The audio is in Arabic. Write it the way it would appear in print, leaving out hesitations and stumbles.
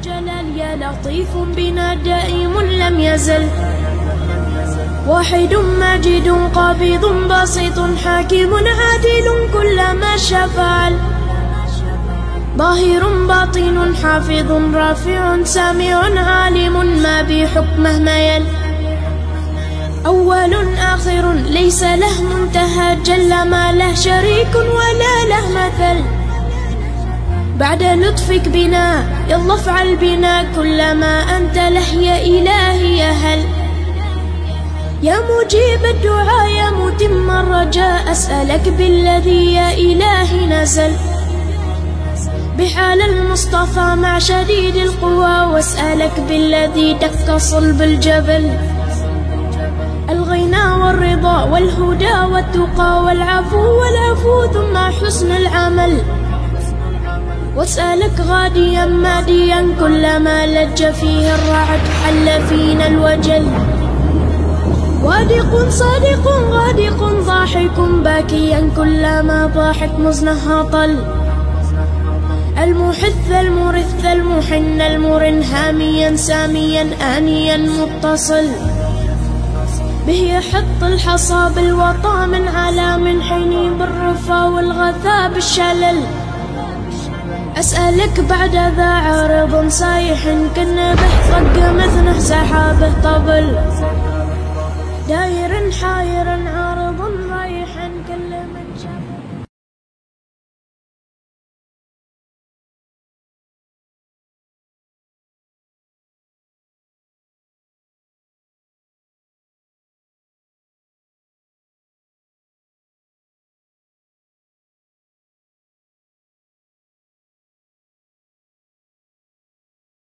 الجلال يا لطيف بنا دائم لم يزل. واحد ماجد قابض بسيط حاكم عادل كل ما شاء فعل. ظاهر باطن حافظ رافع سامع عالم ما بحكمه ميل. أول آخر ليس له منتهى جل ما له شريك ولا له مثل. بعد لطفك بنا يلا افعل بنا كل ما أنت له يا إلهي يا هل. يا مجيب الدعاء يا متم الرجاء أسألك بالذي يا إلهي نزل. بحال المصطفى مع شديد القوى واسألك بالذي دك صلب الجبل. الغنى والرضا والهدى والتقى والعفو ثم حسن العمل. واسألك غاديا ماديا كلما لج فيه الرعد حل فينا الوجل. وادق صادق غادق ضاحك باكيا كلما ضاحك مزنها طل. المحث المرث المحن المرن هاميا ساميا آنيا متصل. به يحط الحصى بالوطى من على من حيني بالرفا والغثاء بالشلل. أسألك بعد ذا عارض صايح كالنبح طق مثله سحابه طبل. داير حاير